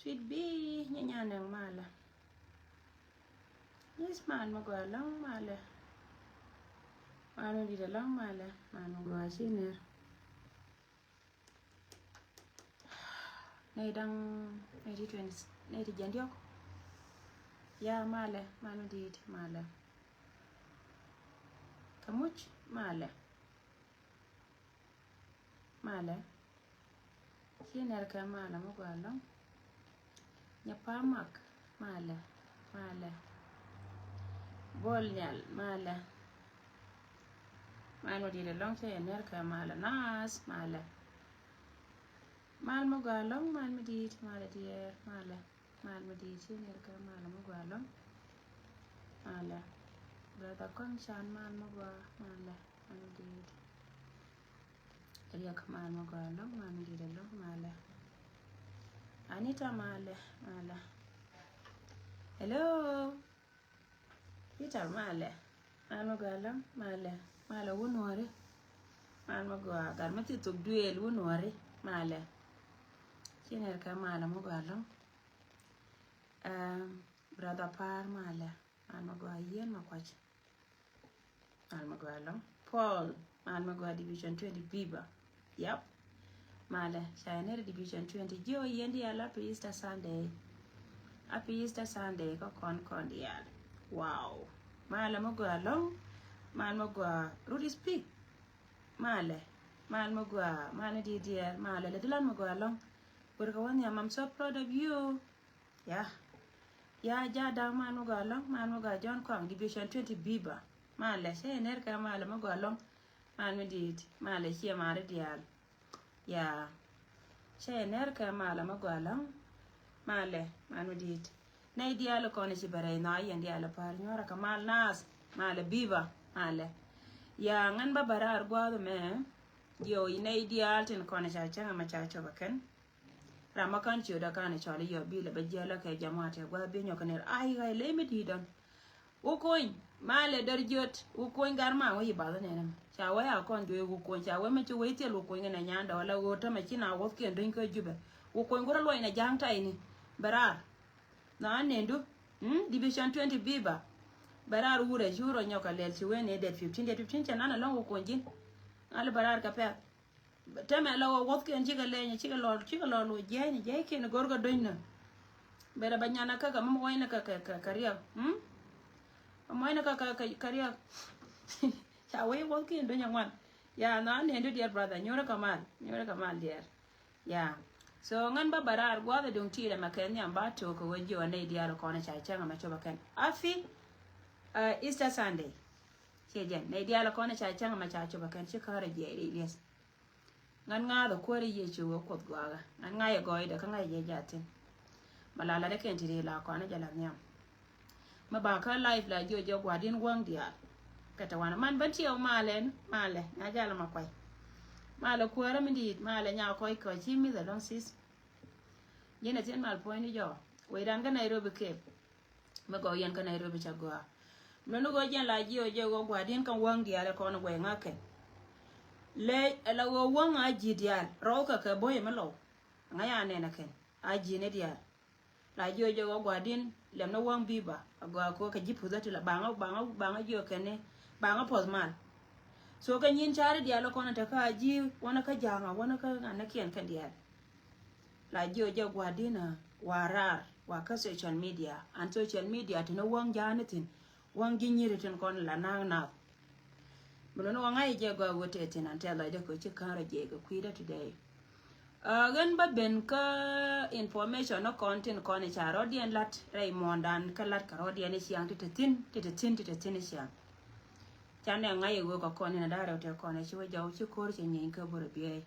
Sweet bee nya nang mala. Yes man mo go long mala. Mano di da long mala. Mano go asiner. Nay dang nay di twins nay di jandiok. Ya mala mano di mala. Kamuch mala. Mala. Siner ka mala mo go long. Nyapamak mala mala bolnyal mala mano di de long che ner ka mala nas mala mal mo galong mal mi di mala di mala mal mi di che ner ka mala mo galong mala brada kon chan mal mo ga mala mano di ya ka mal mo galong mal mi di de long mala Anita mala mala hello Peter mala mano galam mala mala wonore mano ga garmati to duel wonore mala kiner ka mala mo galam brother par mala mano ga yen makwach mano galam Paul mano ga division 20 biba yep Mala, China Division 20. Jo yendi ala happy Easter Sunday. Happy Easter Sunday ko kon dial. Wow. Mala mo go along. Mal mo go Rudy speak. Mala. Mal mo go mala di dear. Mala le dilan mo go along. Burkawan ya I'm so proud of you. Yeah. Ya ja da man mo go along. Man mo go John Kong Division 20 Biba. Mala say ner ka mala mo go along. Man mo di mala here mara dial. Ya che ner ka mala magwalang male manu dit nay dialo kone ci bare na yen dialo par nyora ka mal nas male biba male ya ngan ba barar gwado me yo nay dial tin kone cha changa ma cha choba ken rama kan ci da kan chole yo bile ba jela ka jamaate gwa be nyoka ner ay gay le mi didan wo koy male dar jot wo koy garma wo yibalo nenam cha waya kon do wo koy cha we me ci we tel wo koy ngena nyanda wala wo ta me ci na wo ken din ko jube wo koy ngora loy na jang tay ni barar na nendu division 20 biba barar wure juro nyoka lel ci we ne det 15 cha nana long wo koy jin ala barar ka pe teme la wo ken ci ga leñ ci ga lol wo jey ni jey ken gorgo doyna bere banyana ka ga mo wayna ka kariya Moina ka kariya cha we walking do nyangwan ya na ne do dear brother nyora kamal dear ya so ngan ba barar gwa da dong tira maken nyam ba to ko wenjo ne diar ko na cha changa ma choba kan afi Easter Sunday che jen ne diar ko na cha changa ma cha choba kan chi kare je yes ngan nga do ko ri ye chu ko gwa ngan nga ye goy da kan nga ye jatin malala de ken tiri la ko na jala nyam ma ba ka live la jo gwadin wang dia kata wana man ban tiyo male na jala makwai male kuara mi dit male nya ko chi mi da don sis yena tin mal point jo we dan ga Nairobi ke ma go yen ka Nairobi cha go no go jen la jo go gwadin kan wang dia le ko no we ngake le la wo wang a ji dia ro ka boye malo ngaya ne na ken a ji ne dia la jo go gwadin lem no wang biba go ko ka jipu da la banga jo kene banga posman so ka nyin chare dia lo kona ta ka ji wana ka janga wana ka na kian kan dia la jo gwadina warar wa ka social media to no wang janatin wang ginyire tin kon la na muno no ngai je go wote tin an tela de ko ci kara je go kwida today gan ba ben ka information no content ko ne charo dien lat Raymond dan ka lat ka rodien siang tin siang chane ngai go ko ne na daro te ko ne chiwa jaw chi kor che nyin ka bur biye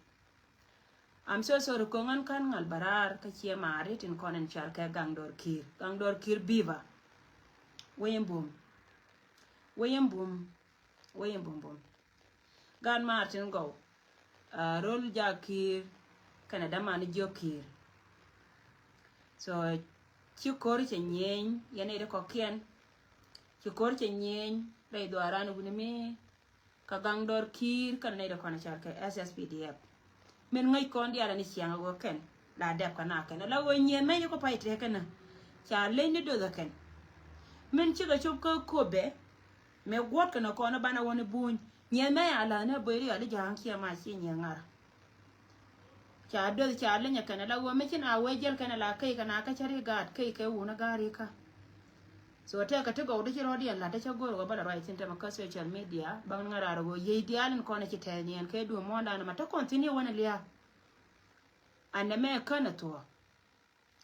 am so ko ngan kan ngal barar ka chi mari tin ko ne char ka gangdor kir biva weyem bum gan martin go rol jakir Canada man jokir so chikor che nyen yene de kokien chikor che nyen dai do aranu bunimi ka gangdor kir kan ne de kona char ka SSPDF men ngai kon dia ni siang go ken la đẹp cả nào cái nó là ôi nhiên mấy có phải thế cái nào chả lên đi được rồi cái mình chỉ có chụp cơ cô bé mẹ quát cái nó con nó ban đầu nó buồn nhiên mấy à là nó bơi đi ở đây giang kia mà xí nhiên ngà chả được chả lên nhà cái nó là ôi mấy cái nào quay gel cái là cái nào cái chari gạt cái uống gari cả so ta ka ta go da jiro dia la ta cha go go bala right into ma social media bang ngara ro ye dialin ko na ci tenien ke du mo da na ma ta continue wana liya ande me kana to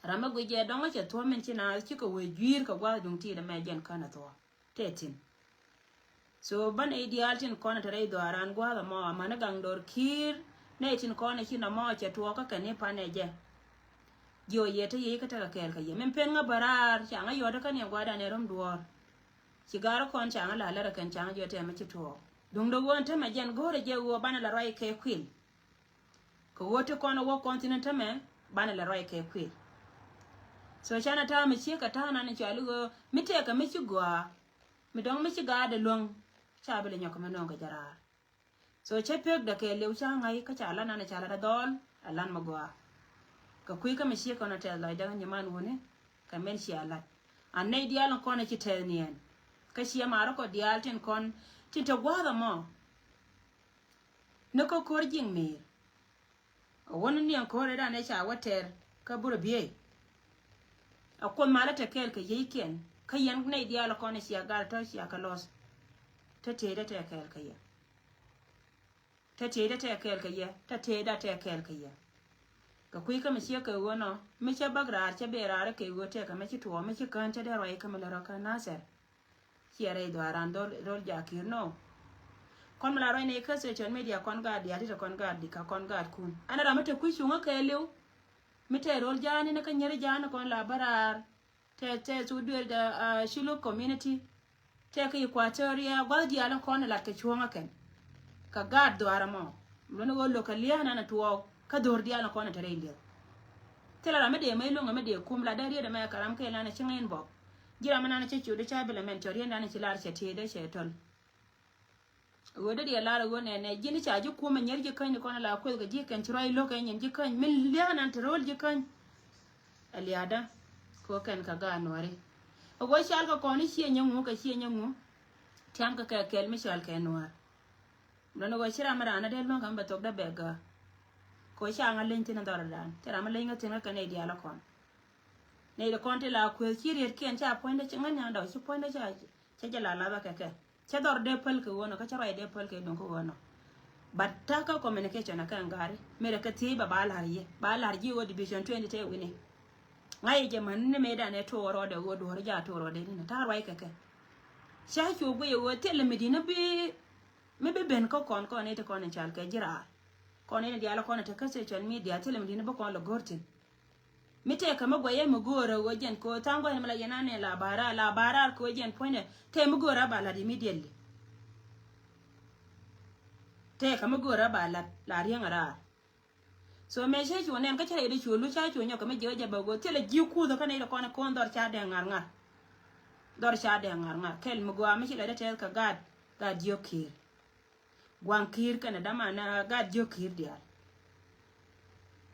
rama go je don ce to men ci na ci ko we juir ka gwa dum ti da me jen kana to tetin so ban e dialin ko na tare do aran gwa da mo ma na gang dor kir ne tin ko na ci na mo ce to ka ne pa ne je yo ye te ye ka ta ka ye men pen nga barar cha nga yo da kan ye gwada ne rom duor ci garo kon cha nga la la kan cha nga yo te ma ci to dung do won te ma jen gore je wo bana la roi ke kwil ko wote kon wo continent me bana la roi ke kwil so cha na ta mi ci ka ta na ni cha lu mi te ka mi ci gwa mi dong mi ci ga de long cha bele nyoko me no ga jara so che pek da ke lew cha ngai ka cha la na cha la da dol alan ma gwa ka kui ka mishi ko na tel lai da nyaman woni ka men shi ala an nei dial ko na ci tel nien ka shi ma ro ko dial tin kon tin to gwa da mo no ko kor jing mi woni ni ko re da ne sha water ka buru biye a kon mala ta kel ka yiken ka yan nei dial ko na shi ga ta shi ka los ta te da ta kel ka ya ta te da ta kel ka ya ta te da ta kel ka ya ka kui ka mishi ka wono mi cha bagra cha berare ke wote ka mi chi to mi chi kan cha da roi ka mala ka naser chiare do arando rol ja kirno kon mala roi ne ka social media kon ga dia ti kon ga di ka kon ga kun ana ra mate kui shunga ka lew mi te rol ja ni na ka nyere ja na kon la barar te su duel da shilo community te ka equatoria gwa dia la kon la ke chuanga ken ka ga do aramo lono go lokalia na tuo ka dor dia na kona tare india tela rame de mai longa me de kum la dariya da mai karam kai lana cin yin bob jira mana na ce da cha bela men toriya na ci lar ce te da ce tol woda dia lar go ne jini cha ji kuma nyar ji kan kona la ko ga ji kan tirai lo kan yin ji kan min liana tarol ji kan aliada ko kan ka ga nore o go shal ka koni shi nyamu ka shi nyamu tam ka kel mi shal ka noar nono go shira mara na de lo kan ba tok da bega ko shanga lentin ndor dan tera ma lenga tin ka ne dia la kon ne de kon te la ko chirir ken cha poinde chinga nya ndo chi poinde cha la la ba ka cha dor de pel ko wono ka cha rai de pel ke don ko wono batta ka communication ka ngari mere ka ti ba lar ji wo division 20 te wini ngai je man ne me da ne to ro de wo do ja to ro de ni ta rai ka cha chu bu ye wo te le medina bi me be ben ko kon ne te kon chal ke jira kon ne dia la kon te ka social media te le medina ba kon lo gortin mite kama gwaye mugora wajen ko tango ne mala yanane labara ko wajen point te mugora ba la immediately te kama gora ba la riangara so me she chu ne ka chare de chu lu cha chu nya kama jeje ba go te le ji ku do kana ko na kon dor cha de ngar kel mugwa me le te ka gad yokir gwang kir kana dama na gad yokir dia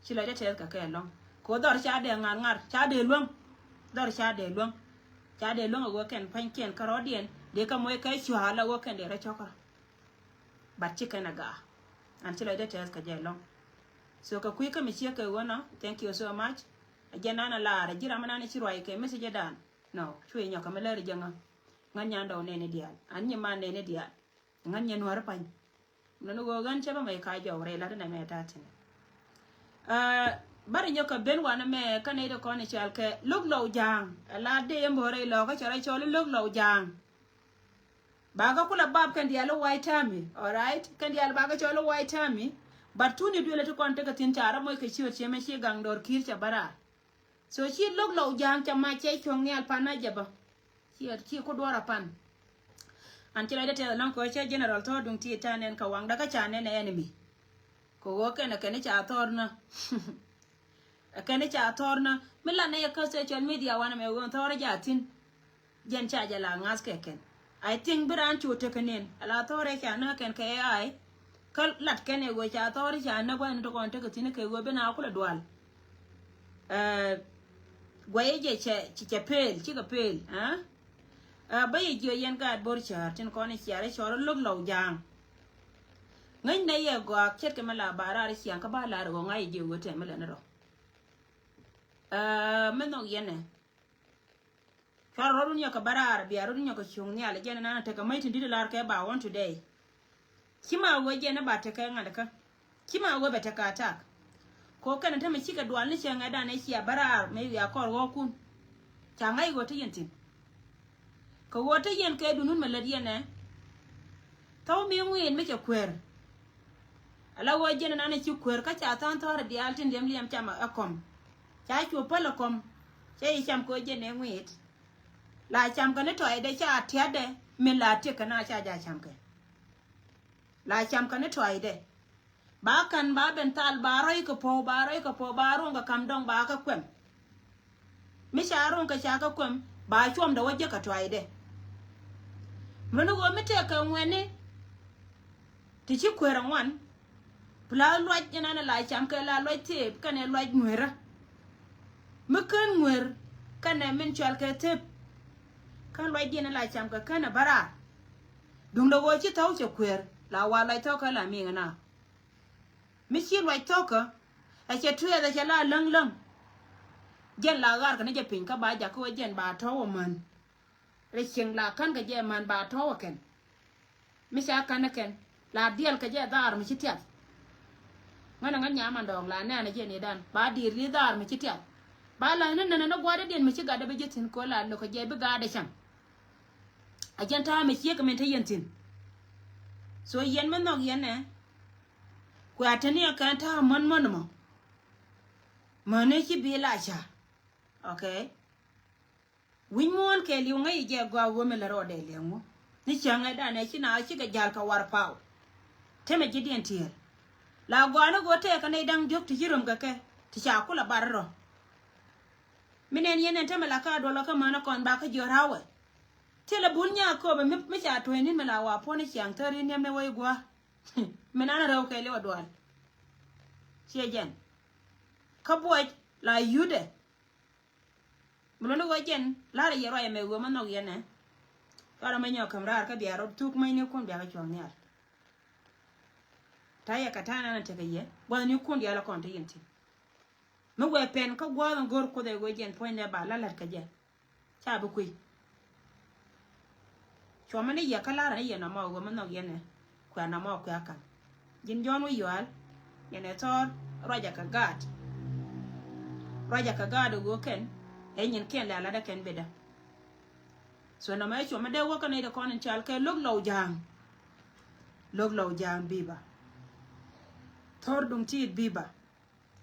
chile de te ka kelong ko dor cha de ngar cha de luong dor cha de luong go ken pan ken karodien de ka moy kai chu hala go ken de ra chokra bat chi kana ga an chile de tes ka je long so ka kui ka mi chia ka wona thank you so much agena na la ra jira mana ni chiroi ke message dan no chwe nya ka mala ri janga nganya ndo ne ne dia an nya ma ne ne dia nganya no pan no go gan cheba mai ka jo re la na me ta tin bari nyoka ben wana me kane de kone chal ke lug low jang la de mbore lo ka chara chole lug low jang baga kula bab kan dialo white army all right kan dialo baga chole white army but tuni dole to kon te ka tin tara moy ke chiwo cheme chi gang dor kir cha bara so chi lug low jang cha ma che chong ni al pana jaba chi ko dora pan an chila de te lan ko che general to dung ti tanen ka wang daga cha ne enemy ko wo ken cha torna akane cha torna mila ne ka social media wana me won tora jatin jen cha jala ngas keken I think bran chu te kenen ala tore cha na ken ke ai kal lat ken e wo cha tore cha na gwan to kon te tin ke wo bena kula dwal Guay je pel chica pel bay jo yen ga bor char tin ko ni chare choro log low jang ngai ne ye go chet ke mala bara ri sian ka ba la ro ngai je go te mala na ro men no yene choro ru nya ka bara bi ru nya ko chung ni ala jena na ta ka mai tin dilar ka ba want today kima go je na ba ta kai ngada ka kima go ba ta ka ta ko kana ta mi chika duan ni chen ada ne sia bara me ya ko go kun cha ngai go te yen tin ko go te yen ke dunun maladiya ne taw mi nguen me ke kwer ala wo je na ne ci kwer ka cha tan tor di altin dem liam chama akom cha chu pala kom che cham ko je ne ngwit la cham ka ne to ide cha tiade me la te kana cha ja cham ke la cham ka ne to ide ba kan ba ben tal ba roi ko po ba ro ga kam dong ba ka kwem mi sha ro ka cha ka kwem ba chom da waje ka to ide mno go mi te ka ngwene ti ci kwera ngwan pla lwaj na la cham ka la lwaj te ka ne lwaj nwera mkan nwer ka ne min chal ka te kan lwaj di na la cham ka kana bara dung da go ci taw ci kwer la wa la taw ka la mi ngana mi ci lwaj taw ka a ce tuya da la lang lang gen la gar ka ne je pin ka ba ja ko gen ba taw man re cheng la kan ka je man ba taw ken mi sha kan ken la dial ka je dar mi ci tiat ngana nganya man dong la na je ni dan ba dir ni dar mi ci tiat ba la nan na gwada den mi ci ga da be jetin ko la lo ka je bi ga da cham a jan ta mi ci ka men ta yentin so yen man nog yen ne ko atani ka ta man mo mane ci bi la cha okay win mon ke li ngai je gwa wo me la ro de le ngo ni changa da ne ci na ci ga jal ka war paw teme jidien tiel la gwana go te ka ne dang jok ti jirum ga ke ti cha kula barro minen yenen teme la ka do la ka mana kon ba ka jorawe tele bunya ko be mi cha to ni me la wa poni chang tari nem ne way gwa menana raw ke le wa doal ci jen ka boy la yude mulo go jen la re yero me go mano yene kala ma nyo kamrar ka biaro tuk mai ne kon biya ka chong nyar taya katana na tege bo ni kun dia la kon te yenti no we pen ka gwa ngor ko de go jen point ba la la ka je cha bu kui choma ne ya kala ra ye na ma go mano yene kwa na ma kwa kan jin jon wi yal yene tor roja ka gad go ken enyin ken la da ken beda so na ma choma de wo kan ne de kon chal ke log law jang biba Thor dung ti biba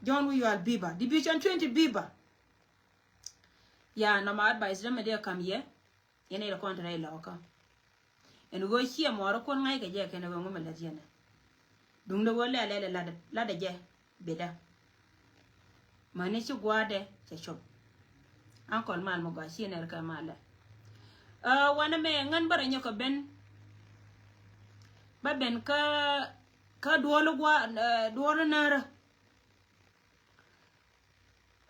John wi yal biba division 20 biba ya na ma advice dem de kam ye yene de kon trai lawka en go chi mo ro kon ngai ke je ken go ngom la jena dung de go le la de je beda mane ci gwade ci chop ankol mal mo ga chi ne ka mala wana me ngan bara nyako ben ba ben ka duwalo nara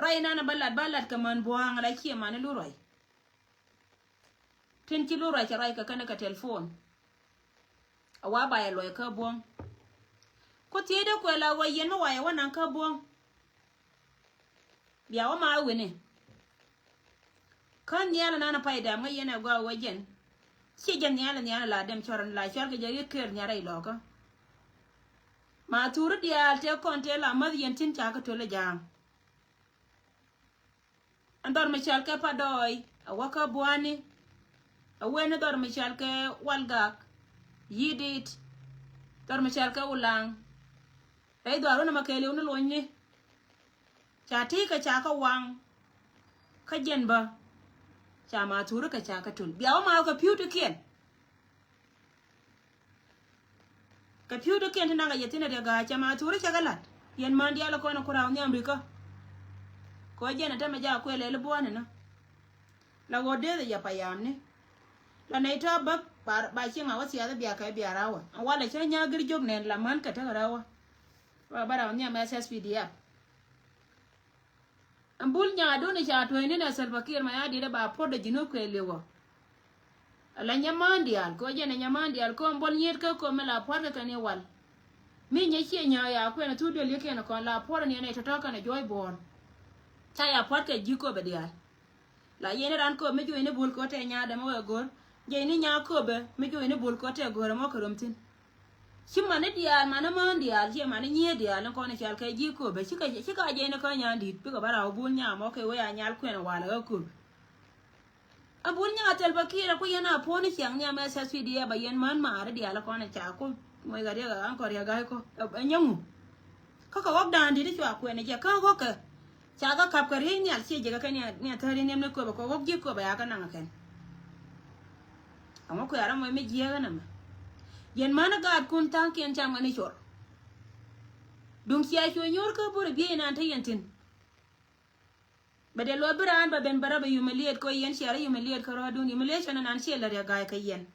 rai nana balad ka man buang la chi man lu roi tin chi lu roi cha rai ka kana ka telephone awa ba ya loy ka buang ko ti de ko la wa yen wa ya wana ka buang biya wa ma wene kan yala nana paida mai yana gwa wajen shi jan yala la dem choran la char ga jari ker nyara iloka ma turu dia te konte la mad yentin cha ka tole jam andor me chal ka padoy awaka buani awene dor me chal ka walgak yidit dor me chal ka ulang ay doro na makele unu lonye cha ti ka cha ka wang ka jen ba chama turu ka cha ka tul biawa ma ka piutu kien tinanga yetina de ga chama turu cha galat yen mandi ala ko na kura ni amrika ko jena tama ja ko le buana na la gode ya payam ne la naita ba chinga wasi ya biya ka biya rawa wala cha nya girjog ne la man ka ta rawa ba bara ni ma SSPD ambul nya do ne cha to ni na Salva Kiir ma ya di da ba podo jino ko lewo ala nyamandial ko je ne nyamandial ko mbol nyet ko me la porta kan e wal mi nye chi nya ya ko na tudo le ke na ko la porta ni ne to ka na joy bon ta ya porta jiko be dia la yene ran ko me jo ne bul ko te nya da mo gor je ni nya ko be me jo ne bul ko te gor mo ko romtin shima ne dia mana man dia je mana nye dia lan ko ne chal kai jiko be chika je ne ko nya dit bi ko bara bul nya mo ke we ya nyal ko na wala ko abul nya Salva Kiir ko yana poni chiang nya me sa swi dia ba yen man ma re dia la ko ne cha ko mo ga dia ga an ko ya ga ko nyamu ka wak dan di chwa ko ne je ka ko ka cha ga kap ka ri nya che je ga ka nya ta ri ne me ko ba ko wak ji ko ba ya ka na kan amo ko yara mo me je ga na ma yen mana ga kun tan ken cha mani chor dum sia cho nyor ka bur bi na ta yentin bade lo bran ba ben bara ba humiliate ko yen shara humiliate ka ro dun humiliation nan she la ya ga ka yen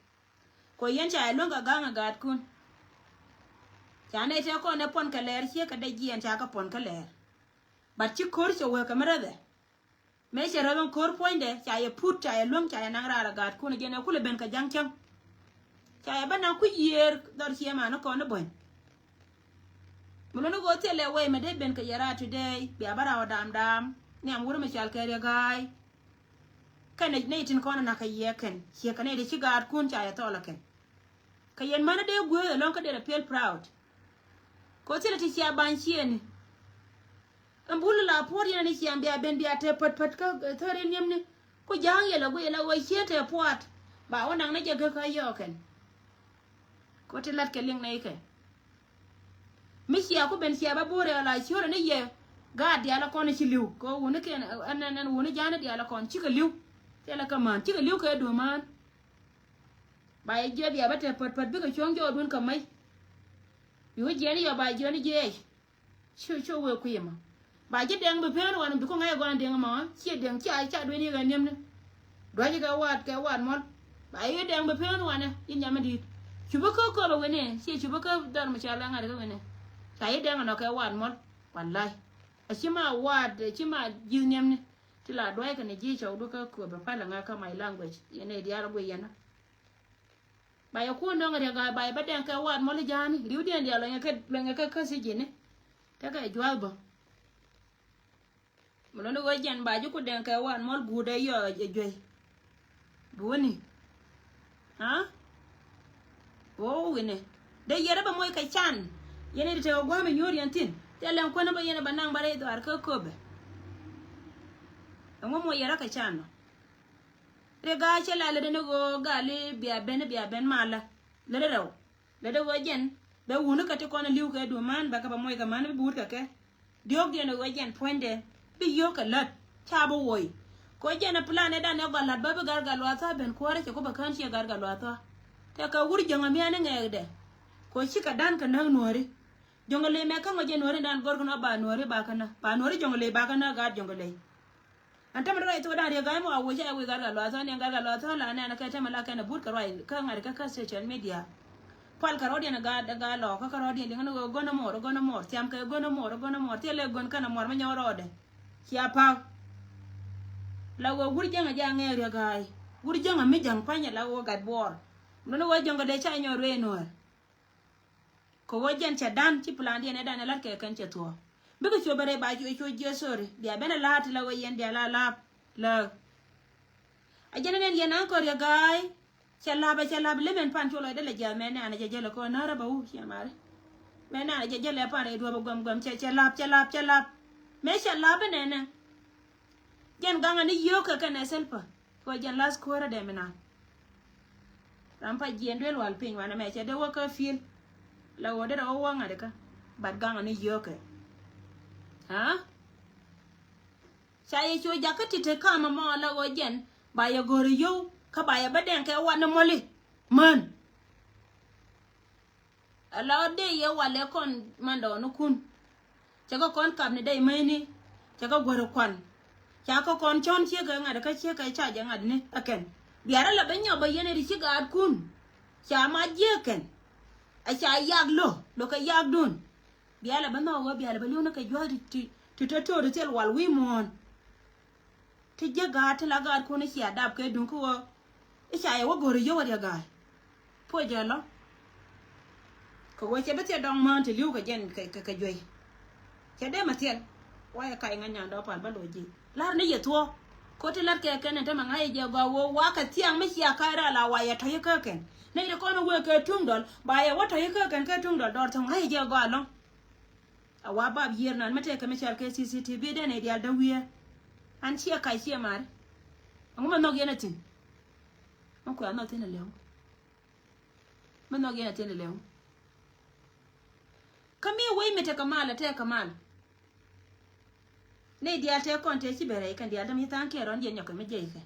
ko yen cha lo ga ga kun cha ne cha ko ne pon ka ler che ka da yen cha ka pon ka ler ba chi kor cho we ka mara de me she ra lon kor point de cha ye put cha ye lon cha ye nang ra ga kun je ne ku le ben ka jang chang cha ye ba na ku yer dar che ma no ko no bon mulo no go tele we me de ben ka yara today bi abara wa dam ni am wuro me chal ka ya gai kan ne tin ko na ka ye ken che ka ne de chi ga kun cha ye to la ken ka yen mana de go lon ka de feel proud ko tele ti sia ban chien ambulu la por yana ni siam dia ben dia te pat ka thore nyam ni ko jang ye la go che te pot ba wona na je ga ka yo ken ko te lat ke ling na ike mi sia ko ben sia ba bore la chore ne ye ga dia la ko ne chi liu ko wona ke an wona jana dia la kon chi ka liu te la ka man chi ka liu ka do man ba ye je dia ba te pat bi ka chong jo dun ka mai yo je ni yo ba je ni je chu we ku yema ba je deng be pen wan bi ko ngai gwan deng ma chi deng cha do ni ga nem ne do ji ga wat mo ba ye deng be pen wan yin nyama di chuba ko ba wene chi chuba ko dar ma cha la ngade ga wene ta ye deng no ka wat mo wallahi achima wat chima ji nem ne ti la do ka ne ji cha do ka ko ba pala nga ka my language yene dia la go yana ba ya ko no ngade ga ba deng ka wat mo le jani riu dia dia la ka si ji ne ta ka jwal ba mulo no jan ba ju ko den ka wan mol gude yo joy boni ha o wene de yere ba moy ka chan yene de go me nyori antin telen ko na ba yene ba nang bare do ar ka kobe ngo mo yere ka chan re ga che la le de go ga le bia ben mala le de go jen be wunu ka te ko na liu ka do man ba ka ba moy ka man bi but ka ke diog de no go jen poinde bi yo ka lat cha bo woy ko jena plan e dan e go lat ba be gar galwa ta ben ko re ko ba kan chi gar galwa ta te ka wur jonga mi ane ngede ko chi ka dan ka nang nori jonga le me ka ngo je nori dan gor no ba nori ba kana ba nori jonga le ba kana ga jonga le anta ma rai to dan re ga mo awo ja we gar galwa ta ne gar galwa ta la ne na ka ta mala kana but ka rai ka ngar ka social media pal ka rodi na ga lo ka rodi le ngo go no mor tiam ka go no mor te le gon kana mor ma nyorode kia pa la wo gurjanga jange re gai gurjanga mi jang panya la wo gad bor no wo jonga de cha nyo re no ko wo jan cha dan ti plan de ne dan la ke kan che to bi ko chobare ba ju cho je sore dia bena la ti la wo yen dia la ajana ne yana ko re gai cha la ba le men pan cholo de le ja men ana je le ko na ra ba u chi mare men ana je le pa re do ba gom cha la me cha la benene jen ganga ni yoka kana selpa ko jen las kora de mena rampa jen del wal pin wana me cha de waka fil la wode ro wanga de ka bad ganga ni yoka ha cha ye cho jakati te kama ma la wo jen ba ya gore yo ka ba ya baden ka wana moli man ala de ye wale kon mando no kun chaga kon kap ni dai mai ni chaga gwaro kwan chaga kon chon che ga ngada ka che ka cha ja ngad ni aken biara la benyo ba yene ri chiga ad kun cha ma je ken a cha yag lo ka yag dun biala ba no wa biala ba lu na ka jwa ti to to tel wal wi mon ti jaga ti la ga ko ne shi adab ke dun ko isha wo gore yo wa ga po jalo ko wo che bete dong man ti liu ka jen ka joy che de matien wa ka nganya ndo pan ba loji lar ne ye to ko ti lar ke ken ta ma ngai je go wo wa ka tiang me shi ka ra la wa ya to ye ka ken ne de ko no we ke tung dol ba ya wa to ye ka ken ke tung dol dor ta ngai je go along awa bab yer nan mate ka me chal ke CCTV de ne dia da wiye an chi ka chi mar ngoma no gena tin ko an no tin le no gena tin le kami we mete kamala te kamala ne dia te konte ci bere kan dia dam yitan ke ron je nyako me je ke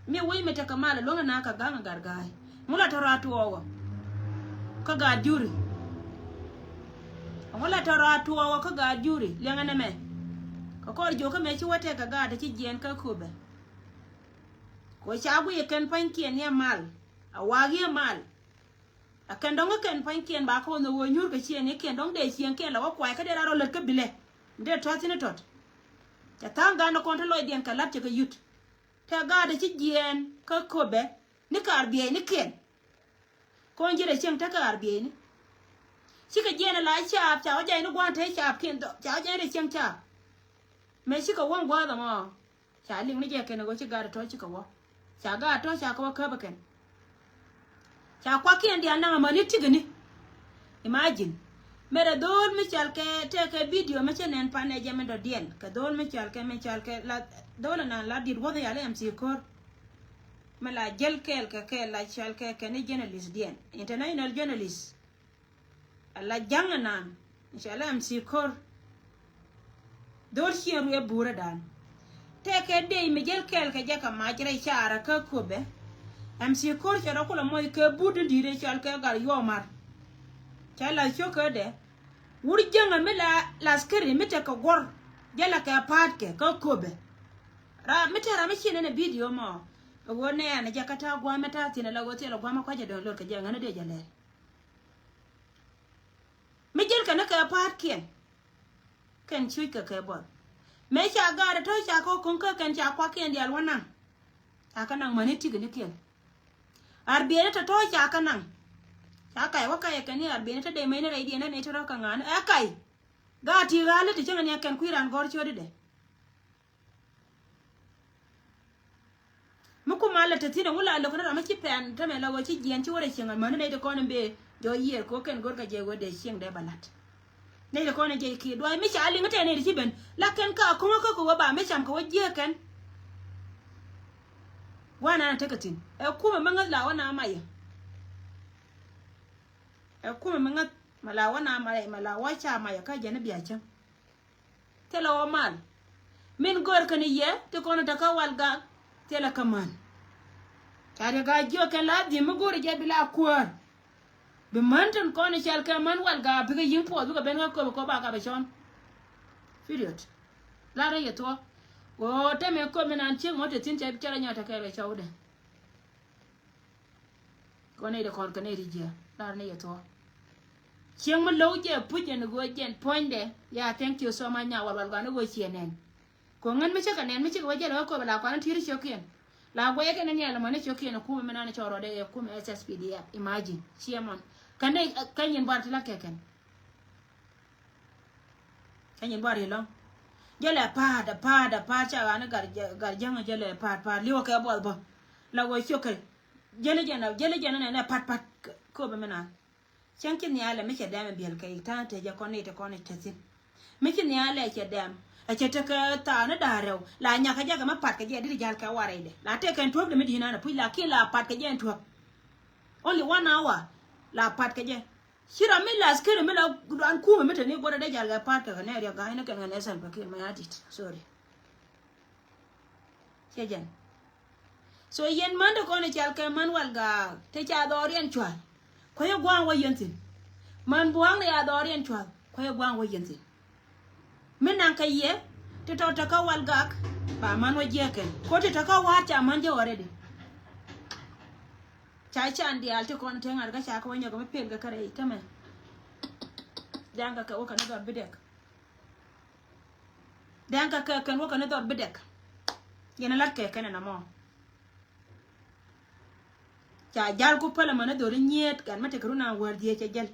mi we mete kamala longa na ka ganga gargai mula taratu owo ka ga juri wala taratu owo ka ga juri lenga na me ka ko jo ka me ci wate ka ga da ci jen ka kube ko chagu ye kan pankien ya mal awagi mal akan dong ken pankien ba ko no wonyur ka chien ken dong de chien ken la kwa ka de ro le ka bile de tot tot ta tanga no kon to lo dien ka lat ka yut ta ga da ci jen ka kobe ni kar biye ni ken ko njire chien ta kar biye ni shi ka jen la cha cha ja ni gwan te cha ken do cha ja de chien cha me shi ka won gwa da ma cha ling ni je ken go ci ga da to ci ka wo cha ga to cha ka ka ba ken cha kwa kien dia na ma ni tigini imagine mere dol mi chal ke te ke video me chenen pane je me do dien ka dol mi chal ke la dol na la dir wo ya le am si kor me la jel ke la chal ke ni journalist dien international journalist alla jangana inshallah am si kor dol chien ru e bura dan te ke de mi jel ke je ka ma jere chara ka kobe am si kor chara ko la moy ke budu dire chal ke gar yomar chala choke de wuri janga mila laskari mita ka gor jala ka patke ka kobe ra mita ra machine ne video mo wone ana jakata gwa meta tina la wote la gwa ma kwaje don lor ka janga ne de jale me jel kana ka patke kan chui ka ka bo me cha ga da to cha ko kun ka kan cha kwa ken dial wana aka nan mani tigi ne ken arbiye ta to cha kanan akai wakai kan ya be ta de mai na idea na ne tara kan an akai ga ti gale ti changa ne kan kuiran gor chodi de muku mala ta tina wala lo kana ma ki pen ta me la wo ci gen ci wore chenga man ne de ko ne be jo yer ko ken gor ka je go de cheng de balat ne de ko ne je ki do mi cha ali ngate ne di ben la ken ka ko ko ba me cham ko je ken wana na takatin e kuma mangal la wana mai kuma manga malawa na mare malawa cha ma ya ka jana biya can telawa mal min gor kan ye te kono ta ka walga tela kaman tare ga jo kan la di mu gor je bila kuar be mantan kono chal ka man walga bi ga yin po bi ga ben ko ba ka be chon period la re ye to o te me ko menan chi mo te tin che bi chara nyata ka be chawde kono de kon kan ri je la ne ye to chieng mo lo je puje no go jen poinde ya thank you so much nya wal ga no go chienen ko ngan me chaka nen me chika waje ko bala ko an tiri chokien la go yake nen ya la mane chokien ko me nan choro de ko me SSPD imagine chiemon kane kanyen bar tla keken kanyen bar yelo jele pa cha ga na gar janga jele pa liwo ke bol bo la go choke jele jana na pat ko be mena chankin ni ala meke dame biel kai ta te ja kone te tazin meke ni ala ke dam a ce ta ka ta na darew la nya ka ja ga ma pat ka je di jal ka ware de la te kan tuok de medina na pu la ki la pat ka je tuok only 1 hour la pat ka je shira mi la skere mi la an ku me te ni goda de jal ga pat ka ne ya ga ina kan ne sal ba ki ma adit sorry jen so yen mando kone jal ka man wal ga te cha dorian chwa ko ye gwan wa yentin man buang ya dorian chwa ko ye gwan wa yentin menan ka ye te to ta ka wal gak ba man wa jeken ko te ta ka wa cha man je already cha andi alte kon te ngar ga cha ko nya ga pel ga kare ita me danga ka o kana do bidek danga ka kan wo kana do bidek yana lat ke kana na mo cha jal ku pala mana do nyet kan mate karuna war die cha jal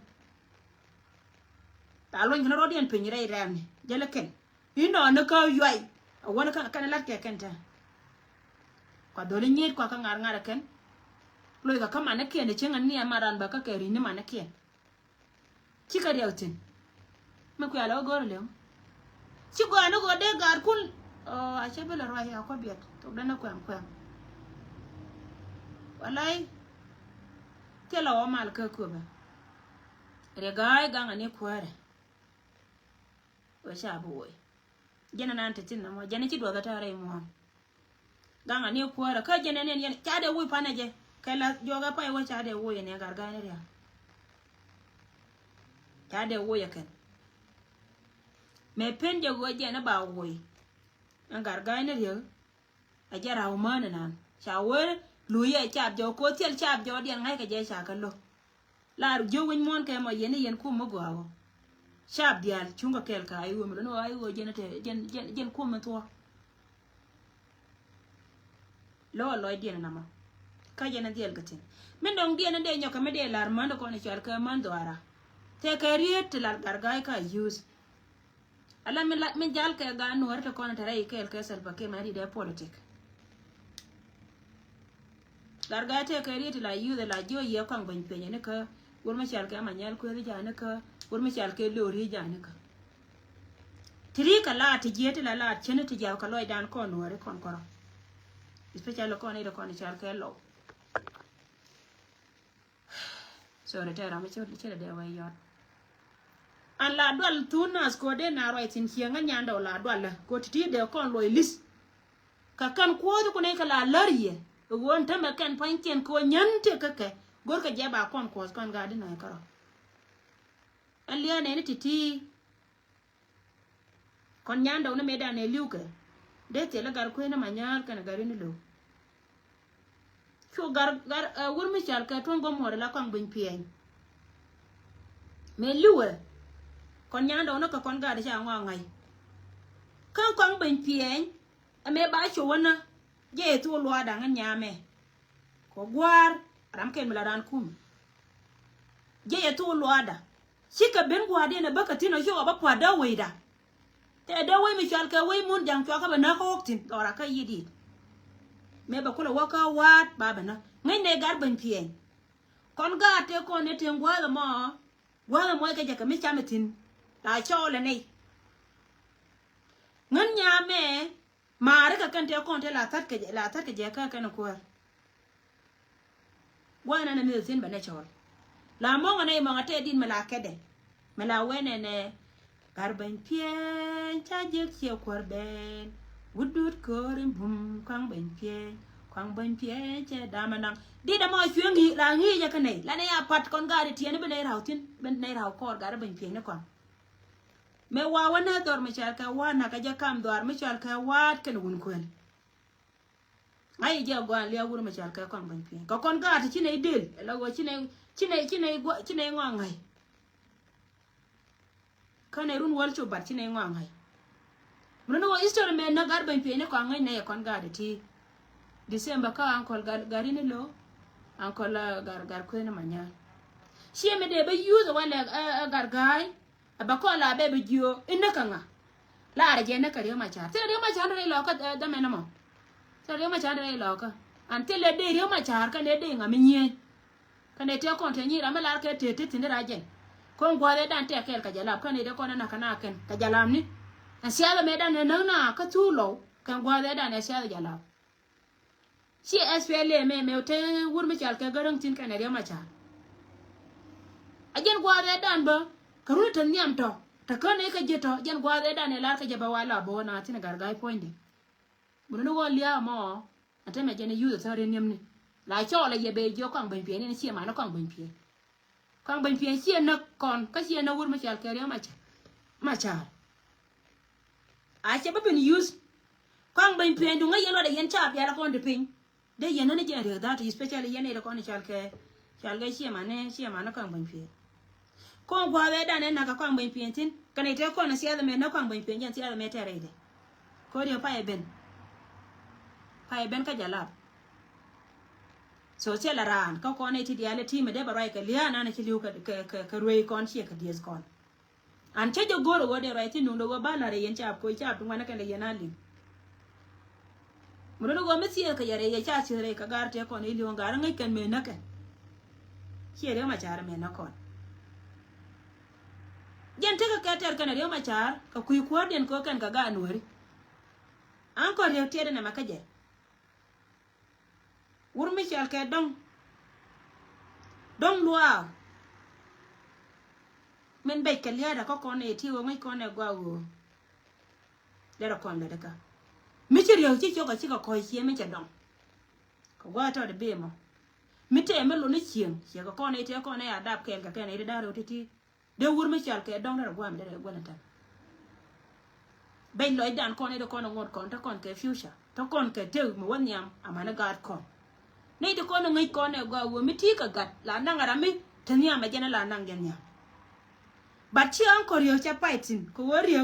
ta lon kana rodien pin rai ram jala ken ino na ka yoy wona kana lat ke kenta kwa do nyet kwa ka ngar ngar ken loy ka kama na ken de chengan ni amaran ba ka ke ri ni mana ken chika riautin me ku ala gor le chi go na go de gar kul a chebela ro ya ko biet to dana ko am walai kela o mal ka ko ba regai ganga ni kware o sha boy jena nan tatin na mo jena ci doga tare mo ganga ni kware ka jena ne yen chade wi panaje kala joga pai wo chade wo ne garga ne ya chade wo ya kan me penje go jena ba wo an garga ne ya a jara o mana nan shawer luye chap jo ko tel chap jo dian ngai ka je sha ka lo la jo win mon ka mo yen ku mo go chap dial chunga kel ka ayu mo no ayu jenate jen ku mo to lo dian na ma ka jena dial gatin men dong dian de nyoka me de lar man ko ne chal ka man doara te ka riet lar gargai ka use ala men jal ka ga no warta ko na tare kel ka sal pa ke mari de politique gargate ka riet la yu de la jo ye kan ban penye ne ka wor ma chal ka manyal ko ri jana ka wor ma chal ke lo ri jana ka tri ka la ti je ti la chene ti jaw ka loy dan ko no re kon koro especially ko ne ko ne chal ka lo so re tera ma chere de wa yot an la dwal tunas ko de na right in hianga nyanda la dwal ko ti de kon loy lis ka kan ko ko ne ka la lariye won ta makan panken ko nyante kake gorka jaba kon ko kon ga dina karo aliya ne ni titi kon nyanda una meda ne liuke de te la gar ko na manyar kana gari ni lo ko gar wur mi chal ka ton go more la kon bin pien me liwe kon nyanda una ka kon ga de cha ngwa ngai kan kon bin pien ame ba cho wana je tu lo ada ngan nyame ko gwar ram ken melaran kum je tu lo ada shika ben gwa de na baka tino jo ba kwa da weida te da we mi chal ka we mun jang chwa ka ba na ko tin ora ka yidi me ba kula waka wat ba ba na ngai ne gar ban pien kon ga te ko ne te ngwa la mo ka je ka mi chamatin la cho le nei ngan nyame mare ka kan te kon te la tat ke je ka kan ko wana na mi zin ba ne chol la mo ngane mo ngate din mala kede mala wene ne garban pien cha je che korben wudut korim bum kwang ban pien che damanang di da mo chwengi la ngi ya kanai la ne ya pat kon ga de tiene be ne rautin ben ne rau kor garban pien ne kon me wa wana dor me chal ka wana ka ja kam dor me chal ka wat kan wun kwen ai je gwan le wur me chal ka kon ban pien ka kon ga ti chine del la go chine ngangai kana run wal cho bat chine ngangai mun no history me na gar ban pien ne ko ngai ne kon ga de ti December ka ankol gari ne lo ankol gar kwen manya sie me de be use wala gar gai abakola bebe jio inna kanga la arje na kare ma cha tere ma cha re lo ka da me na mo tere ma cha re lo ka ante le de re ma cha ka ne de nga minye ka ne te kon te nyira ma la ke te tin ra je kon gwa le dan te kel ka jalab ka ne de kon na kana ken ka jalam ni asiala me dan na ka tu lo kan gwa le dan asiala jalab si SPL me te wur mi chal ka garang tin ka ne re ma cha ajen gwa le dan ba karu tan niam to ta kone ka jeto jan gwa de dan lar ka jaba wala bo na tin gargai poinde mun no go lia mo ateme jene yu so re niam ni la cho la ye be jo kwang ben pie ni chi ma no kwang ben pie chi na kon ka chi na wur ma chal kere ma cha a che ba ben use kwang ben pie du ngai lo de yen cha ya la kon de pin de yen na je re that especially yen de kon chal ga chi ma no kwang ben pie ko gwa we dan na ka kwang ben pientin kana te ko na sia me na kwang ben pien jan sia me tere de ko dio pa e ben pai ben ka jalap so che la ran ka ko ne ti diale ti me de barai ka liana na ti liu ka ruei kon chi ka dies kon an che jo goro go de rai ti nu go ba na re yen cha ko cha tu ngana ka le yana li mo do go me si ka yare ya cha chi re ka gar te ko ne liu ngar ngai kan me na ka chi re ma cha me na kon jen te ka ter kan re ma cha ka ku ko den ko kan ka ga nuori an ko re te na ma ka je wur mi chal ke dong lua men be ke liada ko ne ti wo ngai ko ne gwa wo le ra kon le ka mi chi rio chi ko ko chi mi cha dong ko gwa to de be mo mi te me lo ni chien chi ko ne te ko ne adap ke ka ne da ro ti de wur mi chal ke dong ra gwa mi de gwa na ta be lo dan ko ne de ko no ngot kon ta kon ke future to kon ke te mo won yam amana gad kon nei de ko no ngai ko ne gwa wo mi ti ka gat la nang ara mi tania ma jena la nang gen ya but chi an ko rio cha paitin ko wo rio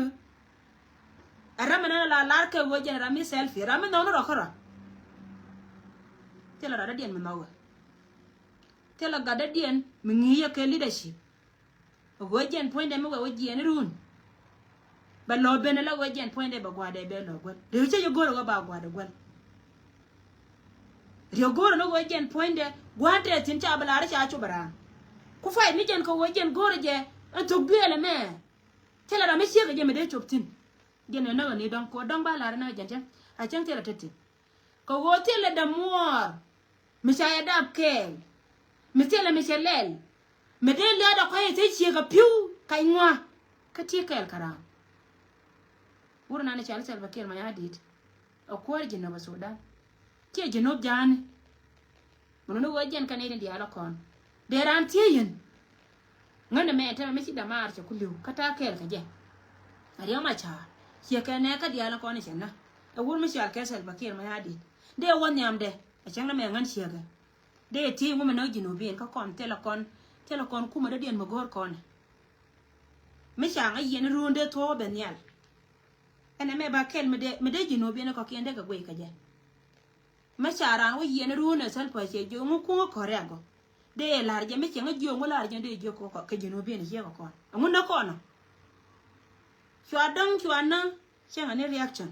ara mana la lar ke wo jena mi selfie ra mi no ro khara tela ra dien mi mawa tela ga da dien mi ngi ya ke leadership wo jen point de mi wo jen run ba lo bene la wo jen point de ba gwa de be lo gwa de che yo goro ba gwa de gwa rio goro no wo jen point de gwa de tin cha bala ra cha chu bara ku fai mi jen ko wo jen goro je an to biele me tela ra mi che ga je me de chop tin je no no ni don ko don ba la na jen jen a chen tela tete ko wo tela da muor mi cha ya dab ke mi tela mi chelel me de le da ko ye te che ga piu kai ngwa ka ti kel kara urna ne chal sel bakir ma ya dit o ko je no ba sudan ti je no jan mo no wo jen kan ne dia la kon de ran ti yin ngane me ta me si da mar che kullu kata kel ka je ariya ma cha che ka ne ka dia la kon ne na e wur mi chal ke sel bakir ma ya dit de won yam de a chang na me ngan che ga de ti mo me no jinu bien ka kon tela kon kuma da dien mo gor kon me chang a yen runde to ben yal ene me ba kel me de jinu bien ko kende ga gwe ka je me chara wo yen rune sel pa che jo mu ko ko rego de lar je me chang jo mo lar je de jo ko ke jinu bien je ko kon ngun na kono chwa dong chwa na chang ne reaction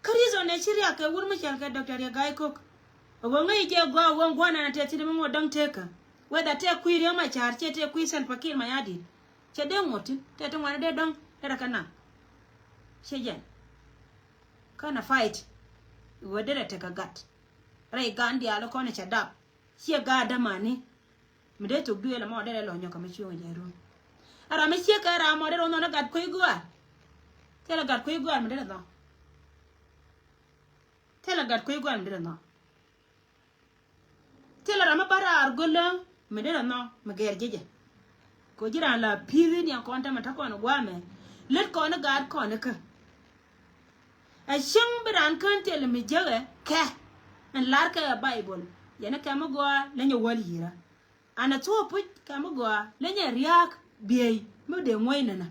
karizo ne chiria ke wur me chal ke doctor ya gai ko wo ngai je gwa wo na te ti mo dong teka whether te kuiri ma char che te kui sel pakir ma yadi che de ngoti te to ngane de dong te kana che jen kana fight wedere te ka gat rai gandi ala ko ne chadap che ga da mani mi de to duela mo de lo nyoka me chiwo je ru ara me che ka ra mo de no na gat ko igwa te la gat ko igwa mi de no te la gat ko igwa mi de no te la ra ma bara argola me de no me ger jeje ko jira la pili ni akonta mata ko no gwame let ko na gad ko na ka a shing bran kan tel me jere ka en lar ka bible yana ka mo go le nyo wal hira ana to put ka mo go le nya riak biei mo de moina na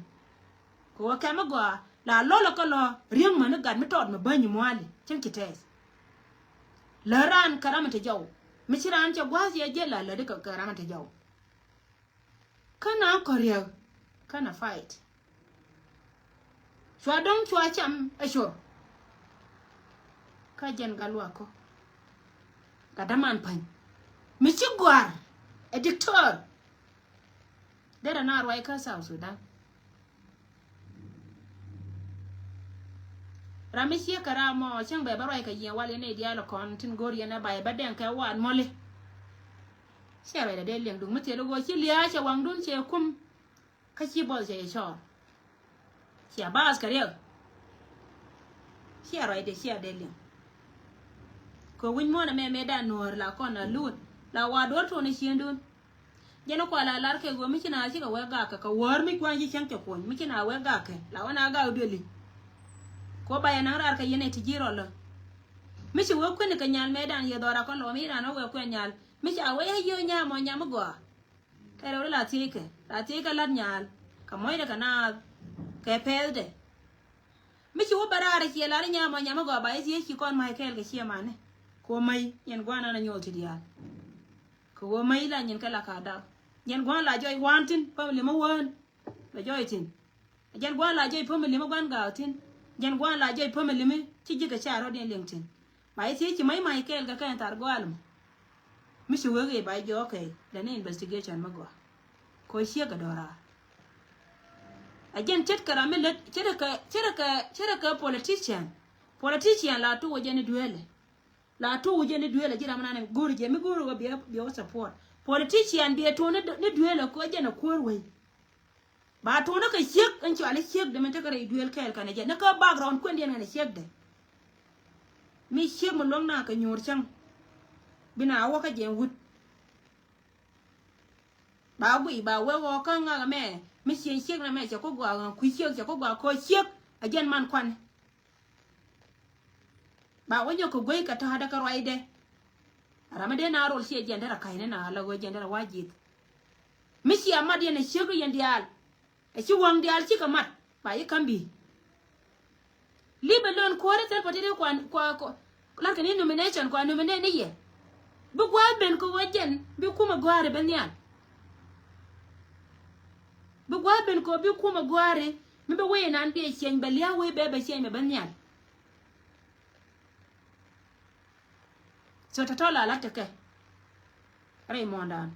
ko ka mo go la lolo ko lo riang ma na gad me tot me banyi mwali chen kites la ran karamata jaw mi chiran che gwazi ya jela la de ka karamata jaw kana korea kana fight chwa dong chwa cham asho ka jen galwa ko kadaman pan mi chi gwar e dictor dera na rwai ka South Sudan ramisia karamo chang be barwai ka yen wale ne dialo kon tin goriya na bai baden ka wan mole shere da deleng dung mate lo go chi liya che wang dun che kum ka chi bol che cho sia bas kariya sia roi de sia deleng ko win mo na me da nor la kon na lut la wa do to ne chien dun jeno ko la lar ke go mi kina chi ka we ga ka war mi kwan ji chang ke kon mi kina we ga ke la wana ga udeli ko baya na rar ka yene ti jiro lo mi chi wo ko ne ka nyal me dan ye dora ko lo mi ran wo ko nyal mi cha we yo nya mo nya mo go ka ro la ti ke la nyal ka mo de kana ke pelde mi chu barara ki la nyama go ba yi ki kon mai kel ga shi mane ko mai yen gwana na nyoti dia ko mai la nyen kala ka da yen gwana la joy wantin family mo won la joy tin yen gwana la joy family mo gwan ga tin yen gwana la joy family mi ci jiga cha ro den lengtin ba yi ki mai kel ga kan tar gwalum mi chu we ba jo okay da ne investigation mago ko shi ga dora again chet karamel chere ka politician la tu wajeni duele jira manane guru je mi guru go bi support politician bi to ne duele ko jena korwe ba to na ka shek an ci ala shek de men ta kare duel kel kana je na ka background ko ndien ngane shek de mi shek mo long na ka nyor chang bina wa ka je wut ba gui ba we wo ka nga me mi shek na me che ko gwa ku shek che ko gwa ko shek again man kwan ba wonyo ko goy ka ta hada ka roide ramade na rol shi jendara kaine na la go jendara wajit mi shi amad yene shegu yendial e shi wang dial shi kamat ba yi kambi libe lon ko re tel patide ko la kan nomination ko nominate ne ye bu gwa ben ko wajen bi kuma gware ben yan bu gwa ben ko bi kuma gware mi be we nan bi shen belia we be shen me ben yan so tatola la teke Raymondan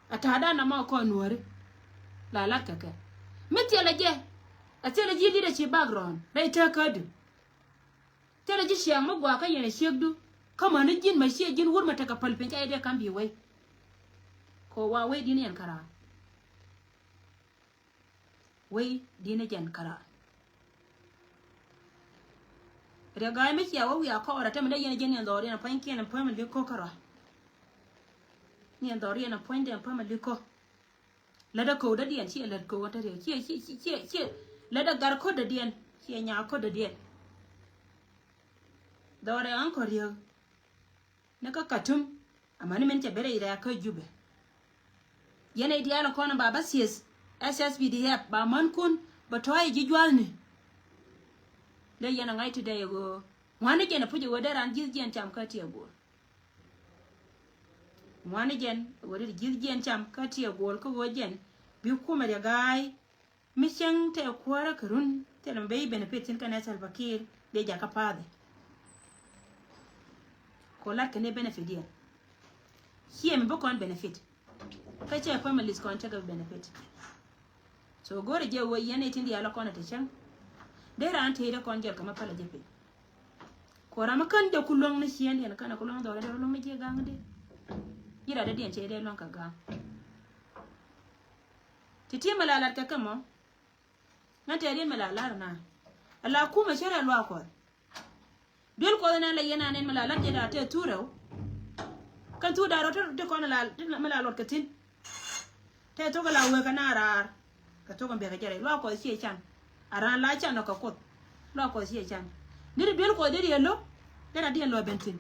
atada na ma ko nuore la teke metiela je atela ji leadership background dai ta kadu tela ji shiya magwa ka yene shegdu kama ni jin ma shi jin wurma ta ka palpin kai dai kan bi wai ko wa wai dini yan kara wai dini jan kara daga mi kiya wa ya ko ora ta mun yana jin dori na fanke na fama le ko kara ni dori na point da fama le ko la da ko da diyan ci la ko wata da ci la da gar ko da diyan ci nya ko da diyan dore an ko riyo na ka katum amma ni men ta bere ida ka jube yana idiyala ko na baba sis SSBDF ba man kun ba toy ji jwal ni le yana ngai today go wani gen fuje wadaran jizgen tam kati go wani gen wadar jizgen tam kati go ko wojen bi kuma da gai mission ta kwara karun telan bai benefit tin kana salvakir de jaka pade ko la kene benefit dia here me bokon benefit ka ce families kon ta benefit so gore je wo yana tin dia la kona ta can dai ran ta da kon jar kama pala jefe ko rama kan da kullum na shiyan yana kana kullum da wani kullum je ga ngade gira da diyan ce dai lon ka ga titi malalar ta kama na ta dai malalar na Allah kuma shara lwa ko dol ko na la yana ne malalar da ta turau kan tu da rotar da kon la malalar ka tin ta to ga lawe kana rar ka to ga be ga jare lwa ko shi can aran la cha no ka ko lo ko si chan dir bil ko dir yelo dara di lo bentin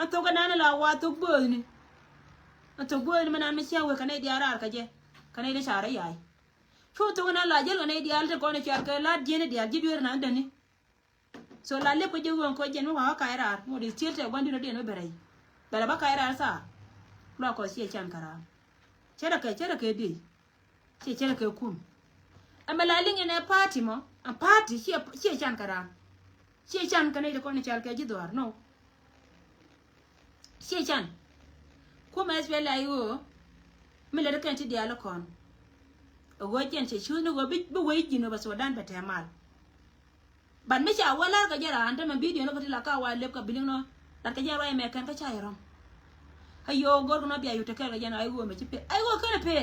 ato ga nana la wa to bo ni ato bo ni manan mi sia we kana di arar ka je kana di share yayi fo to na la jel kana di al te ko ne char ka la je ne di al jidur na ndani so la le ko je won ko je no wa ka arar mo di tilte gondi no di no berai bala ba ka arar sa lo ko si chan kara chere ka di chere ka kum amala linge na party mo a party she chan kara she chan kana de kon chal ka jidwar no she chan ko ma espela yo mi le kan ti dialo kon o go jen che chunu go bi we jino ba so dan bete mal ban mi cha wala ka jara anda ma video no ko la ka wa le ka bilin no la ka jara me kan ka cha yaro ayo gor no bi ayu te ka jana ay go me ci pe ay go kana pe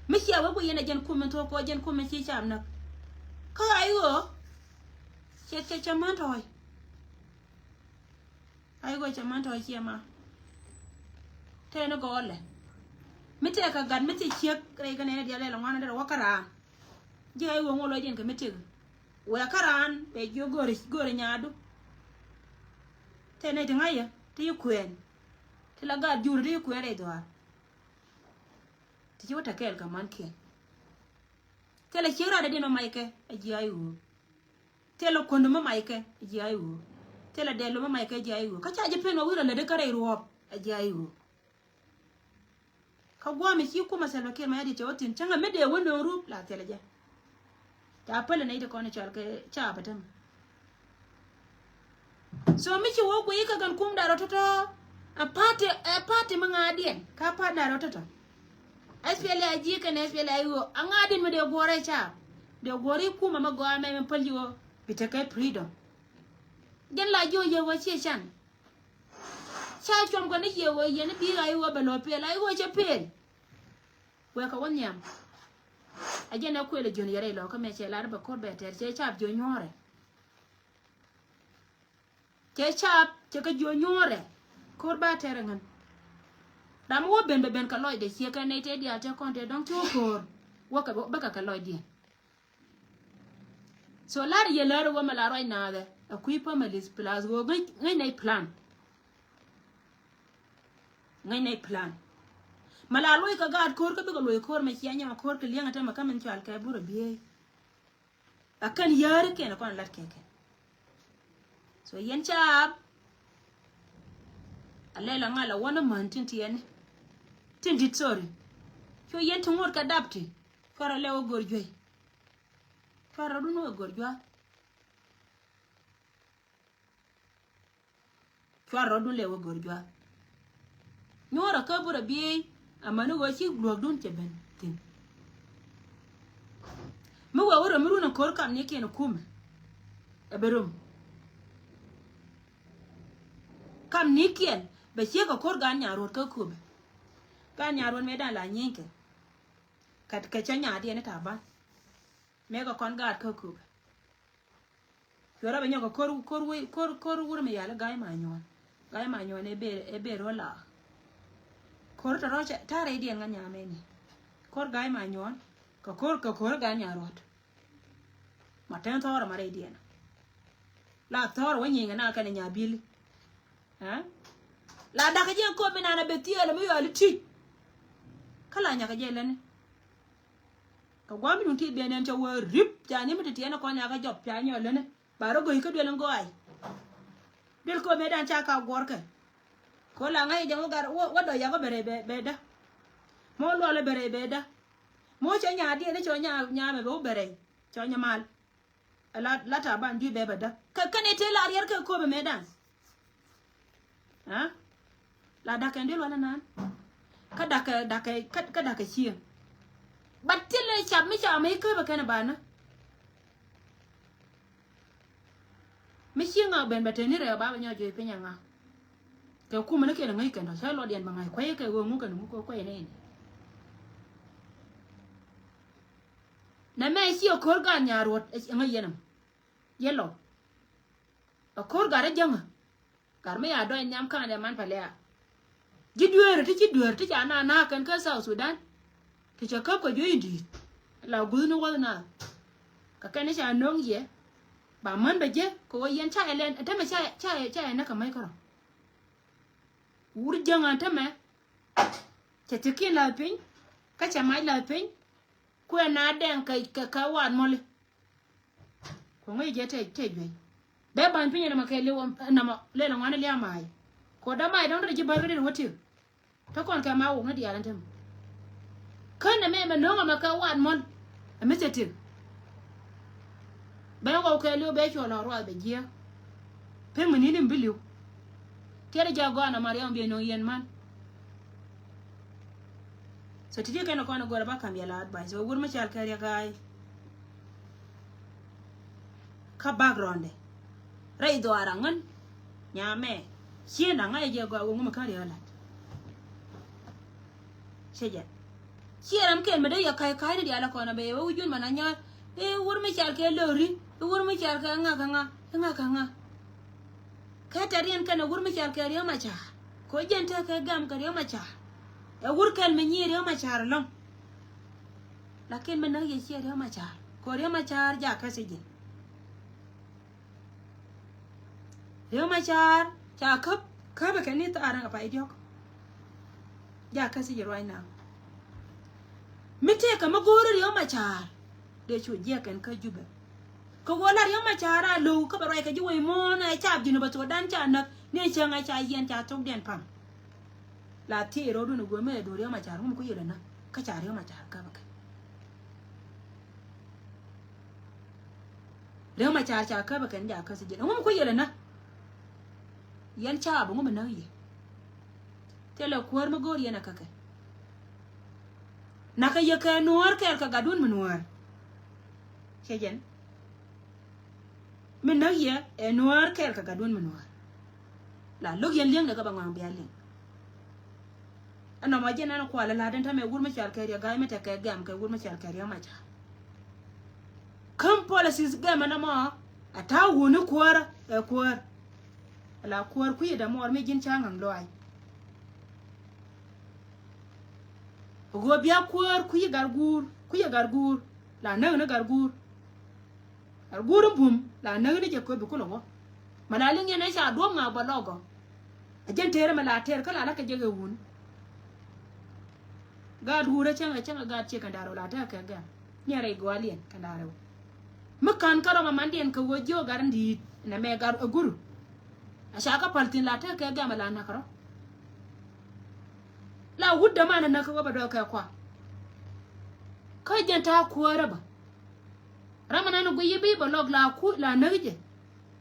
mi ci awu yena jen ko men to ko jen ko men ci cham nak ka ayo che chaman toy ay go chaman toy ci ma te no go le mi te ka gad mi ci chek re ga ne dia le la ngana de wakara je ay wo ngolo jen ka mi te we karan be jo gore nyaadu te ne ngaya ti kwen ti la ga jur ri kwen re do ti wata kel ka man ke tele chira de no maike aji ayu telo kondo ma maike ji ayu tela delo ma maike ji ayu ka cha je peno wira le de kare ruop ji ayu ka gwa mi ki kuma salwa ke ma yadi te otin changa mede wono rup la tele je ta pele na ite kone chal ke cha batam so mi chi wo ku yika gan kum daro toto a party mga adien ka pa daro toto SPL aji kan SPL ayu angadi me de gore cha de gore kuma ma gwa me pali wo bitaka freedom gen la jo ye wo che chan cha chom ko ni ye wo ye ni bi ayu wo belo pe la ayu wo che pe we ka wonyam ajena ko le jon yare lo ka me che la ba ko be ter che chap jo nyore che chap che ka jo nyore ko ba ter ngan dam wo ben ka loy de che ka ne te dia te kon te dong to ko wo ka ba ka loy di so la ye la wo ma la roi na de a kui pa ma lis plus wo ngai nei plan mala loy ka gad kor ka bigo loy kor ma chianya ma kor ka lianga ta ma kamen chal ka buro biye akan yare ke na kon lat keke so yen chap alela ngala wona man tintiene tindit sorry so yen to ngor ka dapti fara lewo gorjoy fara du no gorjwa fara du lewo gorjwa nyora ka buro biye amanu wo chi glog dun che ben tin mu wo woro mu na kor kam ne ke na kuma e berum kam nikiel be che ko kor gan nya rot ka kube gan nya rot me da la nyinke kat ka cha nya de ne ta ba me ko kon ga ka kube yora be nya ko kor wuro me yala gai ma nyon e be ro la kor ta rocha tare di nga nya me ni kor gai ma nyon ka kor ga nya rot ma ten thora ma re di na la thora wo nyinga na ka nya bili ha la da ka je ko me na betie le mo yali ti kala nya ka je le ne ka gwa mi nti be ne nta wo rip ja ni mi ti na ko nya ka jop ja nyo le ne ba ro go ka de ngo ai del ko me dan cha ka gor ka ko la ngai jamu gar wo do ya ko bere be da mo lo le bere be da mo cho nya di ne cho nya me bo bere cho nya mal la ta ban ju be da ka ne te la yer ka ko be me dan ha la da ka ndel wala nan ka da ka chi battile cham mi cha me ko be kana bana mi chi nga ben ba te ni re ba nya ju pe nya nga ke kuma nake da ngai kan sai lo dian bangai kwai ke go mu kan mu ko kwai ne na me si o kor ga nya rot ngai yenam yelo o kor ga re janga kar me ya do nyam kan de man pale ya ji duer ti ja na kan ka South Sudan ti cha ka ko ju indi la gu no wala na ka kan sha nong ye ba man ba je ko yen cha elen ta me cha na ka mai ko wur janga tame cha tikin la pin ka cha mai la pin ku na den ka wan mole ko ngai je te jwe be ban pin na ma kai le na ma le na wan le mai ko da mai don da ji bar da hotel to kon ka ma wo na dia lan tam kan na me no ma ka wan mon a me te tin be ko kai le be cho na ro be je pe mun ni nim biliu tere jagwana Mariam be no yen man so tije kana kono gora ba kam yala advice wo wurma chal kariya gai ka background rai do arangan nyame siena ngai je go ngum kariya la seje sieram ken me de ya kai de ala kono be wo jun mananya wurma chal ke lori wurma chal ka nga katarian kana gurmi chal kariyo macha ko jenta ka gam kariyo macha e gurkal me nyiri yo macha long lakin me nagi chiri yo macha ko riyo macha ja kasije riyo macha cha kap ka ba kani ta aranga pa idiok ja kasije right now mite ka magoro riyo macha de chu je kan ka jube ko gola riyo ma chara lo ko barai ka juwe mo na chap jinu ba Sudan cha nak ne chenga cha yen cha tok den pam la ti ro du no go me do riyo ma chara mu ko yela na ka cha riyo ma chara ka ba riyo ma chara cha ka ba kan ja ka se jinu mu ko yela na yan cha ba mu na yi tele kuwar ma gor yana kaka naka yaka nuwar ka ka gadun nuwar shejen min na ye e nuwar ka ka gadun nuwar la log yan liang daga bangwang bialing ana ma jena na kwala la dan ta me gurma char ka ya ga me ta ka gam ka gurma char ka ya ma cha kam policies ga mana ma ata woni kuwar e kuwar la kuwar ku da mo me jin changang loai go biya kuwar ku yi gargur la na gargur gargurum bum la na ne je ko bi ko lo malalin yana sha do ma ba logo ajen tere mala tere kala la ka je ga wun ga dura canga ga ce kan daro la ta ka ga ni rai gwalien kan daro mukan karo ma mandien ka wojo garandi na me gar guru asha ka paltin la ta ka ga mala na karo la wudda mana na kaga bado kai kwa kai janta kuwa raba ramana no guyi bi balog la ku la narije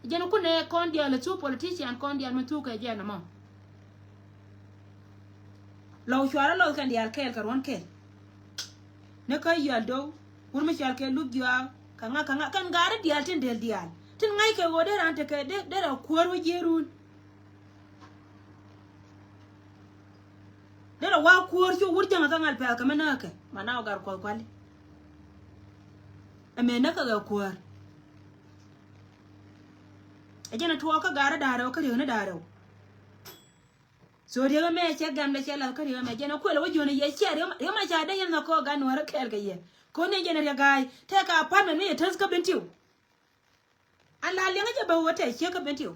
jeno ku ne kondia le tu politician kondia me tu ka jena ma law shwara law kan dial kel karon kel ne kai yal do wurma shal kel lugya kanga kan gara dial tin del dial tin ngai ke wode ran te ke de ra kuwar wajerun dela wa kuwar chu wurja nga ngal pa kamana ke mana gar ko kwali amena ka ga kuwar ajena tuwa ka gara daro ka riyo na daro so riyo me che gam le che la ka riyo me jena ko le wajona ye che riyo ma cha da yan ko ga no ra kel ga ye ko ne jena riya gai te ka pa me ne tas ka bentiu ala le nga je ba wote che ka bentiu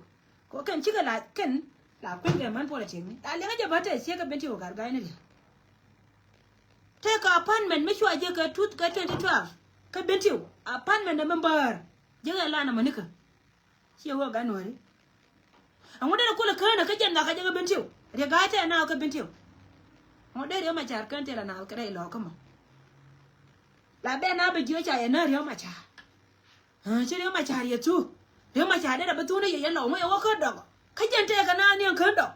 ko kan ci ga la kan la kun ga man pola chemi ale nga jabata sie ka benti o garga ina dia take apartment me shwa je ka 2012 ka benti o apartment na member je ga la na manika sie wo ga nori an wada da kula kana ka janna ka je ka benti o re ga ta na ka benti o mo de re ma char kan te la na ka re lo kama la be na be je cha ya na re ma cha ha che re ma cha ye tu re ma cha da ba tu ne ye lo mo yo ka do ka jente ka na ni kan do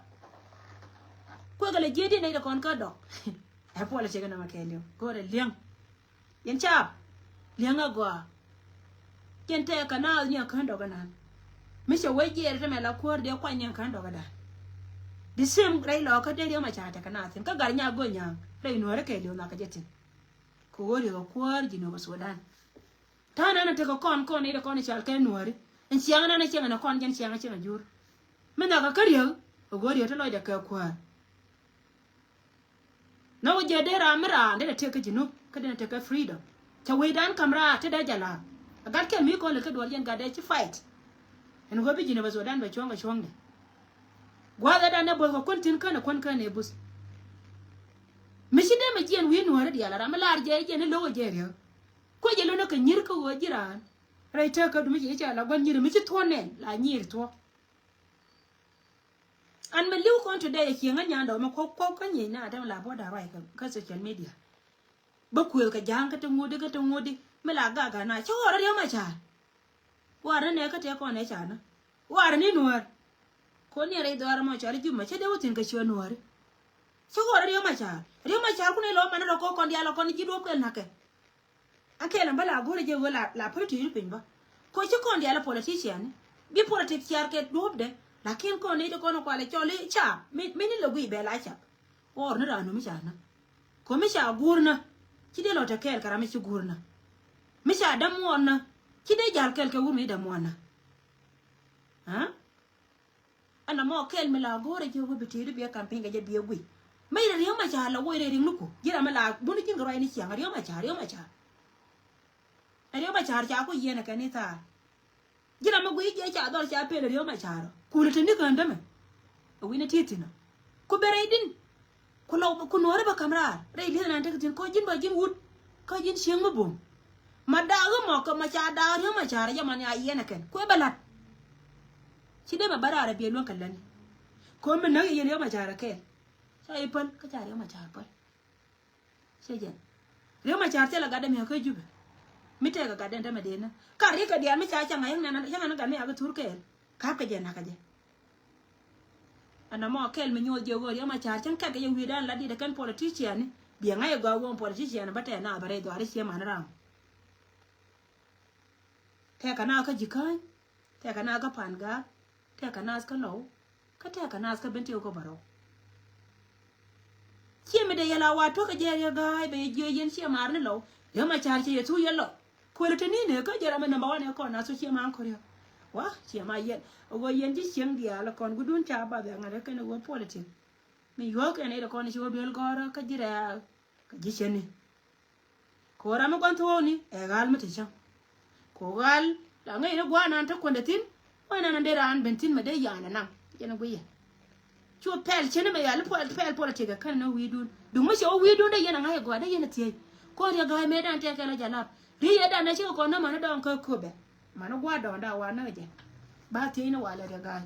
ko ga le jedi ne da kon ka do e po le che ga na ma kelio ko re liang yen cha liang ga gwa jente ka na ni kan do ga na mi se we je re me la ko de kwa ni kan do ga da the same rai lo ka de ma cha ta ka na tin ka gar nya go nya rai no re kelio na ka jeti ko wori ga ko ji no ba Sudan ta na te ko kon ne da kon cha ka no re en siang na che na kon jen siang che na jur mena ka kariyo ogori to lo da ka kwa na wuje de ramira de te ka jinu ka de te ka freedom ta we dan kamra te da jala agar ke mi ko le ka do yen ga de ci fight en go bi jinu ba Sudan ba chonga gwa da na bo ko kontin kana kon kana bus mishi de ma jien wi no ra di ala ramlar je ne lo je re ko je lo no ka nyir ko jiran rai te ka du mi je ala gon nyir mi ci to ne la nyir to an me liu kon today ki nga nya do ma ko ka nyi na da la bo da rai ka social media ba ku ka jang ka to ngodi me la ga na cho ra yo ma cha wa ra ne ka te ko ne cha na wa ra ni nuar ko ni rai do ra ma cha ri ju ma che de wutin ka chi nuar cho ra yo ma cha ku ne lo ma na ko kon dia lo kon ji do ko na ke ake la bala gore je wala la party yu pin ba ko chi kon dia la politician bi politician ke do de lakin ko ne ko no kwale chole cha mini lo gui be la cha or na no mi cha na ko mi cha gurna ki de lo ta kel kara mi chi gurna mi cha da mo na ki de jal kel ke wur mi da mo na ha ana mo kel mi la gore je wo bitiri bi campaign ga je bi gui mai da riyo ma cha la wo re ring nuko jira ma la bunu kin ga rai ni cha riyo ma cha riyo ma cha ko yena ka ni ta jira ma gui je cha dor cha pe riyo ma cha kula tani kan dame wina titina ko bere din ko law ko no ba kamra re li nan tak tin ko jin ba jin wut ko jin sheng ma bom mà đào mỏ cơ mà cha đào nữa mà cha ra mà nhà yên này kén quay bà lặt chỉ để mà bà ra biển luôn cả lần cô mình nói yên nữa mà cha ra kén cha ấy phân cái cha nữa mà cha phân sẽ gì nếu mà cha sẽ là cái đêm hiểu cái gì mít cái đêm đó mà đến cả riêng cái đêm mới cha chẳng ngày này nó cái này cái thua kén khắp cái gì nào cái gì anh mà kén mình nhồi nhiều rồi mà cha chẳng cái gì đó là đi để cái politician biển ngay gọi ông politician bắt tay nào bà đây đó đi xem mà nó làm theo cái nào cái gì coi theo cái nào cái phản gác theo cái nào cái lẩu cái theo cái nào cái bên tiêu có bảo chia mình đây là qua thuốc cái gì gai bây giờ yên chia mà nó lẩu nếu mà cha chia thu yên lẩu quên là thế này nữa cái gì là mình nằm bao nhiêu con nào số chia mà có điều quá chia mà yên ở yên chỉ xiên dia là con cứ đun cha bà bé ngay cái nó politics mình vô cái này là con chỉ biết gọi cái gì là cái gì xiên này có ra mà con thua ni gal mà thế chứ có gal là ngay nó qua nan thắc quan tin qua nan để ra an bentin mà để yana nam cái nó quỳ chua pel chene mà ya le pel politics cái nó we đun đúng mới số we đun đây yana ngay qua đây yana tiệt có dia gai mẹ đang tiệt cái là jalap đi ở đây nó chỉ có nó mà nó đang cơ bè mà nó qua đòn đào nó vậy ba tiệt nó qua là dia gai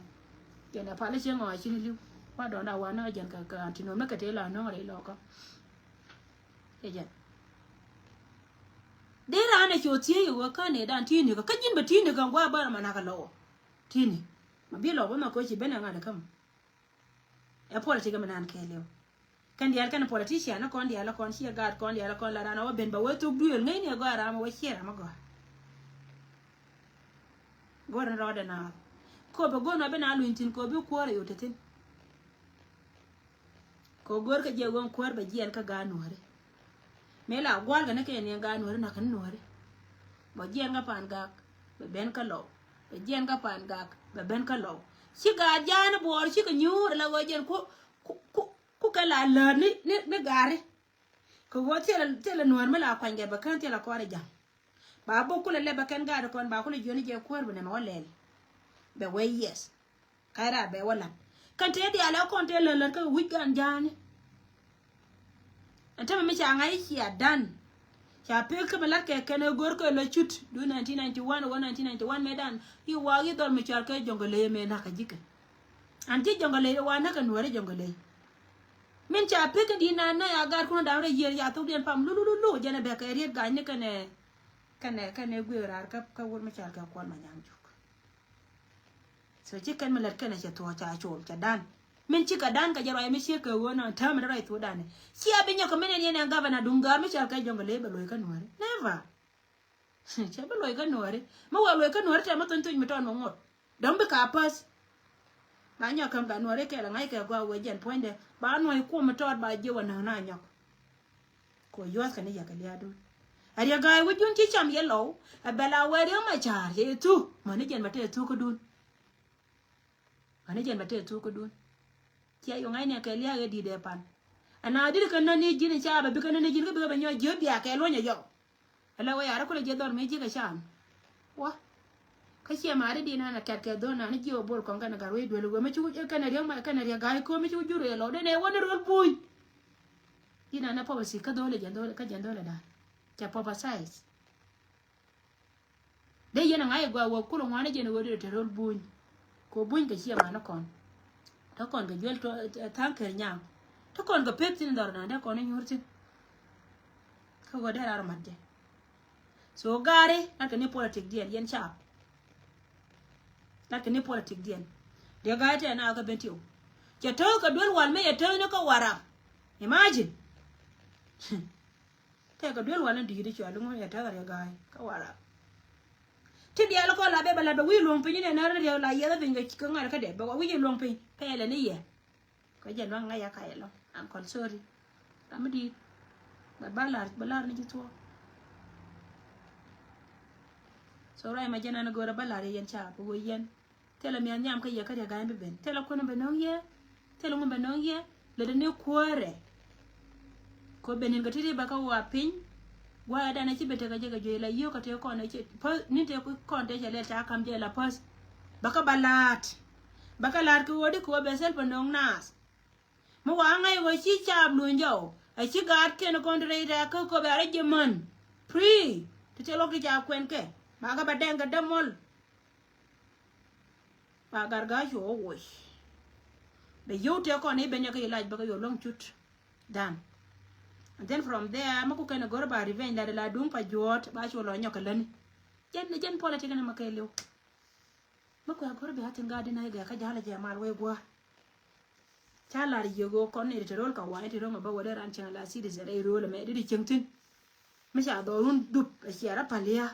cái này phải là chuyện ngồi xin lưu qua đòn đào nó vậy cái thì nó cái thế là nó ở đây lo có cái gì để ra này chỗ tiệtอยู่cái này đang tiệt cái nhìn bật tiệt cái qua bao mà nó cái lo tiệt mà biết lo mà có chỉ bên nào được không e politics mà nan cái liu kan dia kan politician nó con dia là con chia gạt con dia là con là nó bên bảo tu duel ngay này gọi ra mà quay chia mà gọi ra rồi nào ko ba gona bên alu tin ko bi ko re yotetin ko gor ka je gon ko ba jian ka ga nuare me la gwal ga nake ne ga nuare na kan nuare ba jian ga pan ga ba ben ka lo ba jian ga pan ga ba ben ka lo shi ga jan bor shi ka nyu la go jian ku ka la le ni gare ko go tela nuare me la kwan ga ba kan tela ko re jam ba bo ku le ba kan ga da kon ba ku le joni je ko ba ne ma wale be way yes kaira be wala kan te dia la kon te le ka weekend jani anta me cha ngai chi adan cha pe ka mala ke ken gor ko le chut du 1991 o 1991 medan i wagi dol me char ka jongole me na ka jike anti jongole wa na ka nuare jongole min cha pe ka di na ya gar ko da re yer ya to den pam lu jana be ka riet ga ni kane gwerar ka wor me char ka kon ma nyam so chỉ cần mà lật cái này sẽ thua trả trộm trả đan mình chỉ cả đan cả giờ rồi mới xia cờ vô nào thơm nó rồi thua đan này xia bên nhau cái mấy này gặp là đúng gà mới chả cái dòng cái lấy bờ lôi cái nồi never chả bờ lôi cái nồi đấy mà qua lôi cái nồi chả mà tuân tuân mà tròn một ngột đóng bị cả pass bà nhau cầm cả nồi đấy kể là ngay kể qua với dàn point đấy bà nồi cua mà tròn bà dưa vào nào nhau của yours cái này giờ cái lia đôi ai ra gai với chúng chỉ chăm yết lẩu bà là quay đứa mà chả thế thu mà nó dàn mà thế thu có đun anh ấy bắt đầu có đun, chị ấy ngay nè cái lia đi đẹp anh, anh nào đi cái này đi này cha, bởi cái này đi cái bây giờ bao nhiêu giờ bia cái luôn nhỉ, là vậy à, có lẽ giờ đón mấy chiếc cái chạm, quá, cái xe mà đi nè là kẹt đón anh ấy chịu bồi con cái này cái rồi đuổi luôn, mấy chú cái này mà cái này cái cô mấy chú chú rồi lo, đây này vẫn rồi bùi, đi nè nó phải xịt cái đôi cái dàn đôi là đã, chả phải size, đây giờ này ngay qua qua cô long hoa này giờ nó rồi bùi cô bún cái gì mà nó còn cái duyên thang kề nhàng nó còn cái pet trên đó này còn anh nhớ không có để ra mặt đấy số gare là cái này politics điên yên chạp là cái này politics điên để gare thế nào cái bên tiêu chỉ thơ cái đuôi hoàn mấy thơ nó có hòa imagine thế cái đuôi hoàn nó đi chơi đúng không thơ cái gare có hòa thì dia lo ko la be bala do wi long pin ne na re la ya be ngi ko ngal ka de ba wi long pin pe le ni ye ko je no ngai ya ka lo am kon sorry am di ba balar ni to so rai ma jana na go ra balar yen cha ko yen tela mi anyam ka ye ka de ga be ben tela ko no be no ye tela mo be no ye le de ne kuore ko benin ga tiri ba ka wa pin wa da na ci bete ga jega joyla yo ka te ko na ci ni te ko kon te jale ta kam je la pas baka balat ko wodi ko be sel pandong nas mo wa ngai wo ci chab lu njo ai ci gat ken kon re da ko be are jeman pre to chelo ki ja kwen ke ba ga badenga demol ba garga jo wo be yote ko ne be nyaka ilaj ba yo long chut dan and then from there ma ku kana gor ba revenge la dum pa jot ba cholo nyoka lani jen politique na makelo ma ku gor be hatin ga dina ga ka jala je mal we gwa chala ri yogo ko ne te rol ka wa ne te ronga ba wada ran chan la si de zere rol me di chengtin ma sha do run dup a shiara palia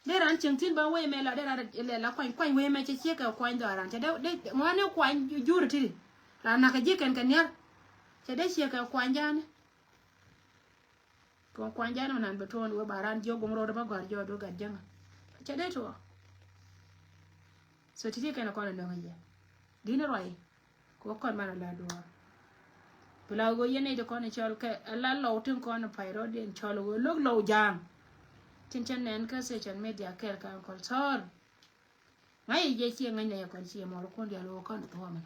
de ran chengtin ba we me la de la la kwan we me che ka kwan do ran te de mo ne kwan juru ti la na ka je kan ya che de che ka kwan jan ko kwan jan nan be ton we baran jo gum ro ba gor jo do ga janga che de to so ti ke na ko na ngi dina roi ko kon mana la do pula go yene de ko ne chol ke la lo tin ko na pyro den chol go log lo jang tin chen nen ka se chen media ker ka ko sor ngai je chi ngai ne ko chi mo ko dia lo ko to ma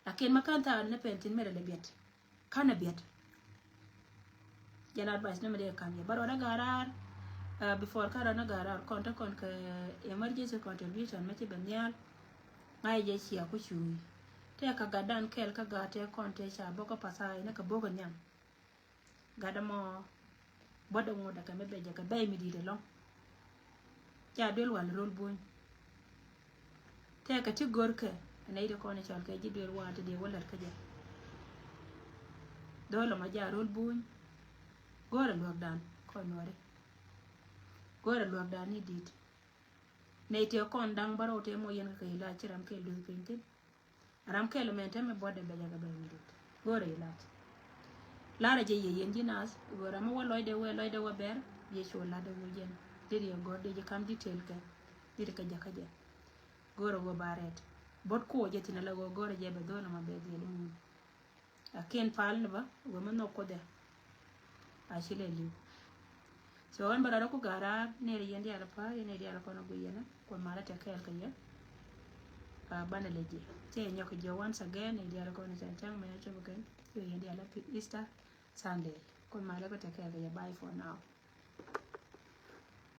lakin makanta ne pentin mere le bet kana bet jana advice ne mere kan ye baro da garar before kara na garar konta kon ka emergency contribution me ti benyal ngai je chi ko chui te ka gadan kel ka gate konte cha boko pasai ne ka bogo nyam gada mo bodo mo daga me beje ka bay mi di de long ja del wal rol boy te ka ti gorke ne de ko ne chal ka ji del wante de wala ka je dolo ma ja rol boy gore lockdown ko nore gore lockdown ni dit ne te kon dang baro te mo yen ka ila chiram ke lu pintin aram ke elemente me bode beje ka bay mi dit gore ila lara je ye yen dinas gora ma waloy de we ber ye chola de wo yen diri go de je kam detail ka diri ka jaka je goro go baret bot ko je tina la go gore je be do na ma be de dum aken pal ne ba wo ma no ko de a chile li so on bara ko gara ne ri yen ala pa ne ri ala ko no go yena ko mala te kel ka ye bana leje te nyoko je once again ne ri ala ko ne chang me cho buken yen ala Easter Sunday. Kon mala ko take care. Bye for now.